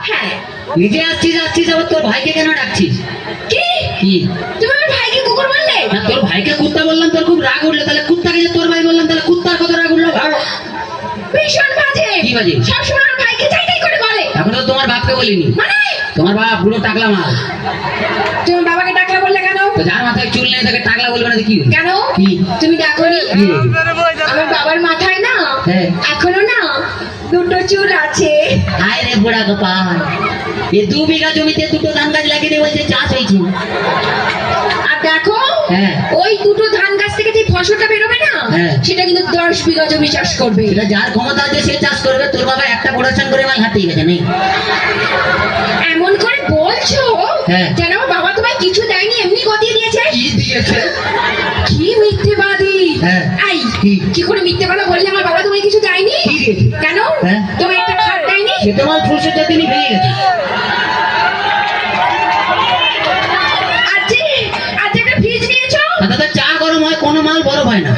হ্যাঁ। নিজে আসছিস আসছিস আবার তোর ভাইকে কেন ডাকছিস? কি কি তুমি আমার ভাইকে কুকুর বললে? না, তোর ভাইকে কুত্তা বললাম তোর খুব রাগ উঠলো, তাহলে কুত্তাকে যে তোর ভাই বললাম তাহলে কুত্তার কত রাগ উঠলো ভালো? ভীষণ বাজে। কি বাজে? সবসময় আমার ভাইকে চাই চাই করে বলে। এখন তো তোমার বাপকে বলিনি। মানে তোমার বাপ পুরো টাকলা মাল। তুমি বাবাকে ডাকলা বললে কেন? তো যার মাথায় চুল নেই তাকে টাকলা বলবে না তো কি হবে? কেন? কি? তুমি ডাকোনি? কি? আমার বাবার মাথায় না হ্যাঁ। এখনো না দুটো চুল আছে। হায় রে বুড়া কপাল, এ 2 বিঘা জমিতে দুটো ধান গাছ লাগিয়ে দিয়ে বলছে চাষ হয়েছে। আর দেখো হ্যাঁ। ওই দুটো ধান গাছ থেকে যে ফসলটা বেরোবে না হ্যাঁ। সেটা কিন্তু 10 বিঘা জমি চাষ করবে। এটা যার ক্ষমতা আছে সে চাষ করবে। তোর বাবা একটা প্রোডাকশন করে মাল হাতিয়ে গেছে নেই? এমন করে বলছো হ্যাঁ। যেন আমার বাবা তোমায় কিছু দেয়নি, এমনি গতিয়ে দিয়েছে। কি দিয়েছে? কি মিথ্যেবাদী! হ্যাঁ। এই কি? কি করে মিথ্যে কথা বললে আমার বাবা তোমায় কিছু দেয়নি? কি দিয়েছে? কেন? হ্যাঁ। তোমায় একটা খাট দেয়নি? সে তো মাল ফুলসজ্জা তিনি ভেঙে গেছে। আজ একটা ফ্রিজ নিয়েছো? আর দাদা চা গরম হয়, কোনো মাল বরফ হয় না।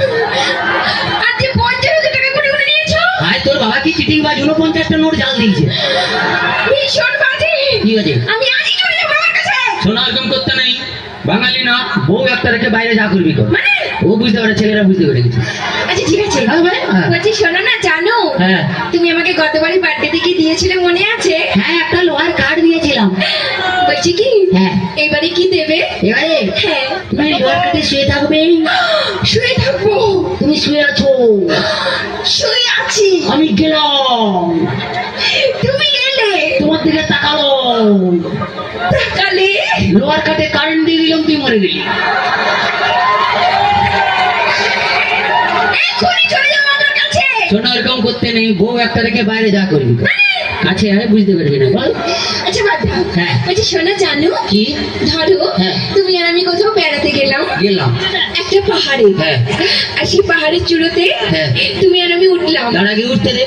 আজ 50,000 টাকা করে করে নিয়েছো? ভাই তোর বাবা কি চিটিং বাজ, 49টা নোট জাল দিয়েছে। ভীষণ বাজে। কি আছে? আমি আজই চলে যাবো বাবার কাছে। শোনা এরকম করতে নেই, বাঙালি না, বউ একটা রেখে বাইরে যা করবি কর। মানে ও বুঝতে পারে, ছেলেরা বুঝতে পেরে গেছে। আচ্ছা ঠিক আছে। হ্যাঁ ভাই, হ্যাঁ। বলছি শোনো না, জানো হ্যাঁ। তুমি আমাকে গতবারই বার্থডেতে কি দিয়েছিলে মনে আছে? হ্যাঁ, একটা লোহার কার্ড দিয়েছিলাম। বলছি কি হ্যাঁ। এবারে কি দেবে? এবারে হ্যাঁ। তুমি লোহার কার্ডে শুয়ে থাকবে। শুয়ে থাকবো? তুমি শুয়ে আছো, শুয়ে আছি। আমি গেলাম, তুমি এলে, তোমার দিকে তাকালো, তাকালে লোহার কার্ডে কারেন্ট দিয়ে দিলাম, তুই মরে গেলি। এক্ষুনি চলে যাবো আমার কাছে। শোনা এরকম করতে নেই, বউ একটা রেখে বাইরে যা করবি কর। কাছে আয়, বুঝতে পারবি না বল। আচ্ছা বাদ দাও। হ্যাঁ। বলছি শোনো, জানো কি? ধরো হ্যাঁ। তুমি আর আমি কোথাও বেড়াতে গেলাম গেলাম। একটা পাহাড়ে। হ্যাঁ। আর সেই পাহাড়ের চূড়োতে হ্যাঁ। তুমি আর আমি উঠলাম। তার আগে উঠতে দে।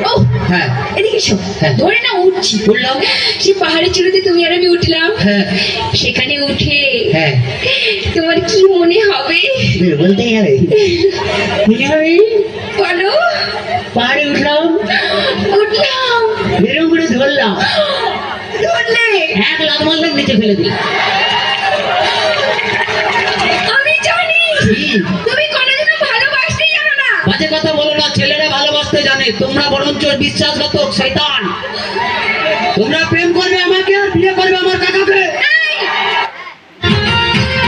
ও হ্যাঁ। এদিকে এসো। হ্যাঁ। ধরে না উঠছি। উঠলাম। সেই পাহাড়ের চূড়োতে তুমি আর আমি উঠলাম। হ্যাঁ। সেখানে উঠে হ্যাঁ। তোমার কি মনে হবে? বলতেই হবে। কি হবে? বলো। পাহাড়ে উঠলাম, উঠলাম, এরকম করে ধরলাম, ধরলে 1 লাখ মারলাম, নিচে ফেলে দিলাম। আমি জানি কি? তুমি কোনোদিনও ভালোবাসতেই জানো না। বাজে কথা বলো না, ছেলেরা ভালোবাসতে জানে, তোমরা বরঞ্চ বিশ্বাসঘাতক শয়তান। তোমরা প্রেম করবে আমাকে আর বিয়ে করবে আমার কাকাকে।